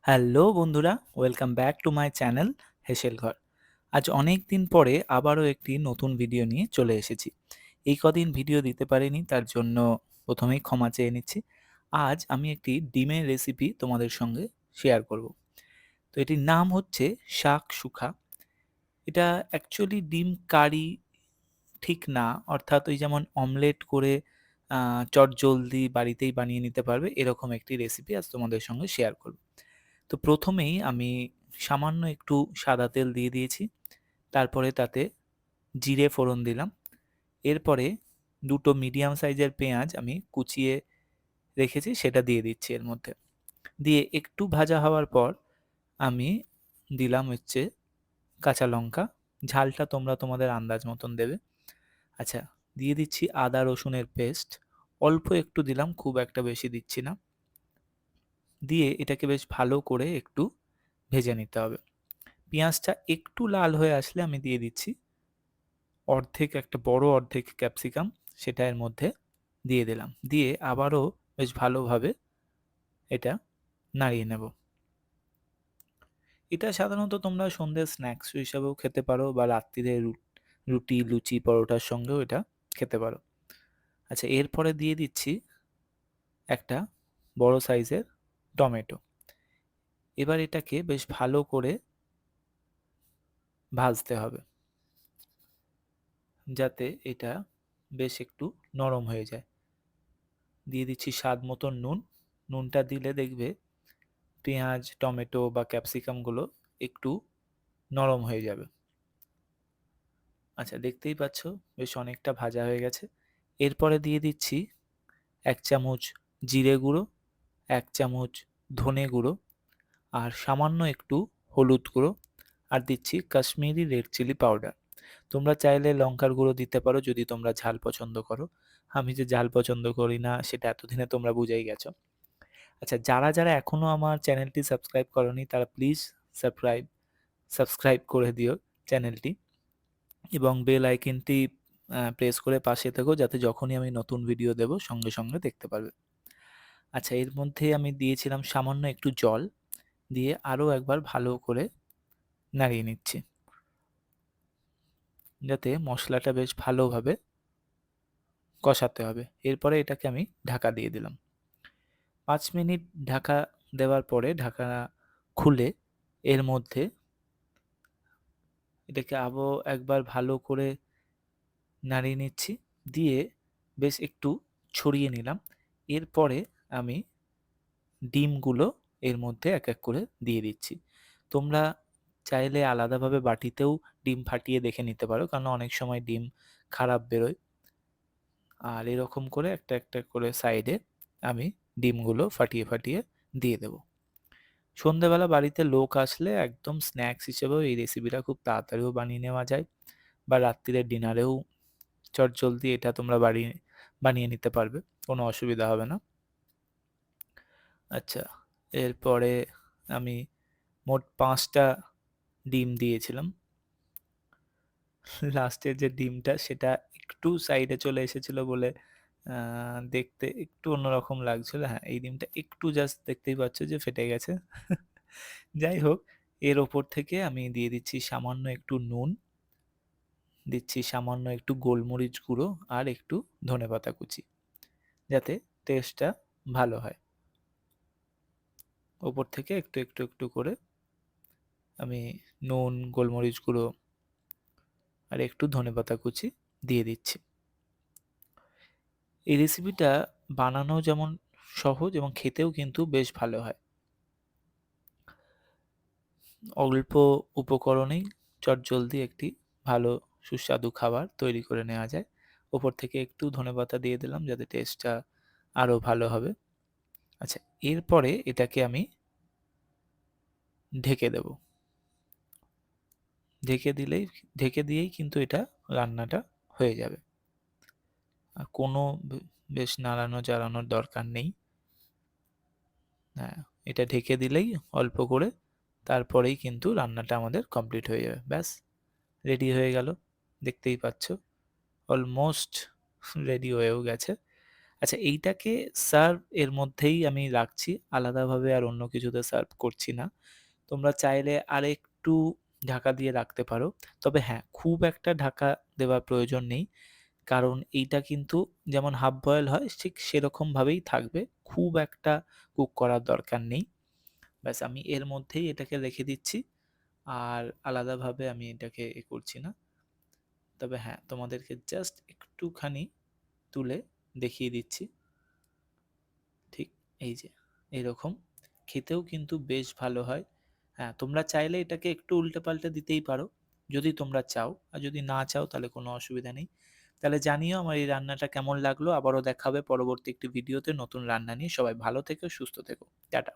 Hello বন্ধুরা, welcome back to my channel Heshel Ghor. আজ অনেক দিন পরে আবারও একটি নতুন ভিডিও নিয়ে চলে এসেছি। এই কদিন ভিডিও দিতে পারিনি, তার জন্য প্রথমেই ক্ষমা চেয়ে নিচ্ছি। আজ আমি একটি ডিমের রেসিপি তোমাদের সঙ্গে শেয়ার করব। তো এটির নাম হচ্ছে শাক শুখা। এটা অ্যাকচুয়ালি ডিম কারি ঠিক না, অর্থাৎ ওই যেমন অমলেট করে চটজলদি বাড়িতেই বানিয়ে নিতে পারবে এরকম একটি রেসিপি আজ তোমাদের সঙ্গে শেয়ার করব। তো প্রথমেই আমি সামান্য একটু সাদা তেল দিয়ে দিয়েছি, তারপরে তাতে জিরে ফোড়ন দিলাম। এরপরে দুটো মিডিয়াম সাইজের পেঁয়াজ আমি কুচিয়ে রেখেছি, সেটা দিয়ে দিচ্ছি এর মধ্যে। দিয়ে একটু ভাজা হওয়ার পর আমি দিলাম হচ্ছে কাঁচা লঙ্কা। ঝালটা তোমরা তোমাদের আন্দাজ মতন দেবে। আচ্ছা, দিয়ে দিচ্ছি আদা রসুনের পেস্ট। অল্প একটু দিলাম, খুব একটা বেশি দিচ্ছি না। দিয়ে এটাকে বেশ ভালো করে একটু ভেজে নিতে হবে। পেঁয়াজটা একটু লাল হয়ে আসলে আমি দিয়ে দিচ্ছি একটা বড় অর্ধেক ক্যাপসিকাম, সেটা এর মধ্যে দিয়ে দিলাম। দিয়ে আবারও বেশ ভালোভাবে এটা নাড়িয়ে নেব। এটা সাধারণত তোমরা সন্ধ্যের স্ন্যাক্স হিসাবেও খেতে পারো, বা রাত্রিরে রুটি লুচি পরোটার সঙ্গেও এটা খেতে পারো। আচ্ছা, এরপরে দিয়ে দিচ্ছি একটা বড় সাইজের টমেটো। এবার এটাকে বেশ ভালো করে ভাজতে হবে, যাতে এটা বেশ একটু নরম হয়ে যায়। দিয়ে দিচ্ছি স্বাদ মতন নুন। নুনটা দিলে দেখবে পেঁয়াজ, টমেটো বা ক্যাপসিকামগুলো একটু নরম হয়ে যাবে। আচ্ছা, দেখতেই পাচ্ছ বেশ অনেকটা ভাজা হয়ে গেছে। এরপরে দিয়ে দিচ্ছি ১ চামচ জিরে গুঁড়ো, ১ চামচ ধনে গুঁড়ো, আর সামান্য একটু হলুদ গুঁড়ো, আর দিচ্ছি কাশ্মীরি রেড চিলি পাউডার। তোমরা চাইলে লঙ্কার গুঁড়ো দিতে পারো যদি তোমরা ঝাল পছন্দ করো। আমি যে ঝাল পছন্দ করি না সেটা এতদিনে তোমরা বুঝেই গেছো। আচ্ছা, যারা এখনো আমার চ্যানেলটি সাবস্ক্রাইব করোনি তারা প্লিজ সাবস্ক্রাইব করে দিও চ্যানেলটি, এবং বেল আইকনটি প্রেস করে পাশে থেকো, যাতে যখনই আমি নতুন ভিডিও দেব সঙ্গে সঙ্গে দেখতে পারবে। আচ্ছা, এর মধ্যে আমি দিয়েছিলাম সামান্য একটু জল। দিয়ে আরও একবার ভালো করে নাড়িয়ে নিচ্ছি, যাতে মশলাটা বেশ ভালোভাবে কষাতে হবে। এরপরে এটাকে আমি ঢাকা দিয়ে দিলাম। ৫ মিনিট ঢাকা দেওয়ার পরে ঢাকা খুলে এর মধ্যে এটাকে আবারও একবার ভালো করে নাড়িয়ে নিচ্ছি। দিয়ে বেশ একটু ছড়িয়ে নিলাম। এরপরে আমি ডিমগুলো এর মধ্যে এক এক করে দিয়ে দিচ্ছি। তোমরা চাইলে আলাদাভাবে বাটিতেও ডিম ফাটিয়ে দেখে নিতে পারো, কারণ অনেক সময় ডিম খারাপ বেরোয়। আর এরকম করে একটা একটা করে সাইডে আমি ডিমগুলো ফাটিয়ে দিয়ে দেবো। সন্ধেবেলা বাড়িতে লোক আসলে একদম স্ন্যাক্স হিসেবেও এই রেসিপিটা খুব তাড়াতাড়িও বানিয়ে নেওয়া যায়, বা রাত্তিরের ডিনারেও চটজলদি এটা তোমরা বানিয়ে নিতে পারবে, কোনো অসুবিধা হবে না। আচ্ছা, এরপরে আমি মোট ৫টা ডিম দিয়েছিলাম। লাস্টের যে ডিমটা সেটা একটু সাইডে চলে এসেছিল বলে দেখতে একটু অন্যরকম লাগছিল। হ্যাঁ, এই ডিমটা একটু জাস্ট দেখতেই পাচ্ছ যে ফেটে গেছে। যাই হোক, এর ওপর থেকে আমি দিয়ে দিচ্ছি সামান্য একটু নুন, দিচ্ছি সামান্য একটু গোলমরিচ গুঁড়ো, আর একটু ধনেপাতা কুচি, যাতে টেস্টটা ভালো হয়। ওপর থেকে একটু করে আমি নুন, গোলমরিচ গুঁড়ো আর একটু ধনেপাতা কুচি দিয়ে দিচ্ছি। এই রেসিপিটা বানানো যেমন সহজ এবং খেতেও কিন্তু বেশ ভালো হয়। অল্প উপকরণেই চটজলদি একটি ভালো সুস্বাদু খাবার তৈরি করে নেওয়া যায়। ওপর থেকে একটু ধনেপাতা দিয়ে দিলাম যাতে টেস্টটা আরও ভালো হবে। আচ্ছা, এরপরে এটাকে আমি ঢেকে দেব। ঢেকে দিয়েই কিন্তু এটা রান্নাটা হয়ে যাবে। কোনো বেশ নাড়ানো চাড়ানোর দরকার নেই। হ্যাঁ, এটা ঢেকে দিলেই অল্প করে, তারপরেই কিন্তু রান্নাটা আমাদের কমপ্লিট হয়ে যাবে। ব্যাস, রেডি হয়ে গেল। দেখতেই পাচ্ছ অলমোস্ট রেডি হয়েও গেছে। আচ্ছা, এইটাকে সার্ভ এর মধ্যেই আমি রাখছি। আলাদাভাবে আর অন্য কিছুতে সার্ভ করছি না। তোমরা চাইলে আরেকটু ঢাকা দিয়ে রাখতে পারো। তবে হ্যাঁ, খুব একটা ঢাকা দেওয়ার প্রয়োজন নেই। কারণ এইটা কিন্তু যেমন হাফ বয়েল হয় ঠিক সেরকমভাবেই থাকবে। খুব একটা কুক করার দরকার নেই। ব্যাস আমি এর মধ্যেই এটাকে রেখে দিচ্ছি। আর আলাদাভাবে আমি এটাকে করছি না। তবে হ্যাঁ, তোমাদেরকে জাস্ট একটুখানি তুলে দেখিয়ে দিচ্ছি। ঠিক এই যে এরকম। খেতেও কিন্তু বেশ ভালো হয়। হ্যাঁ, তোমরা চাইলে এটাকে একটু উল্টে-পাল্টে দিতেই পারো, যদি তোমরা চাও। আর যদি না চাও তাহলে কোনো অসুবিধা নেই। তাহলে জানিও আমার এই রান্নাটা কেমন লাগলো। আবারও দেখা হবে পরবর্তী একটি ভিডিওতে নতুন রান্না নিয়ে। সবাই ভালো থেকো, সুস্থ থেকো। টাটা।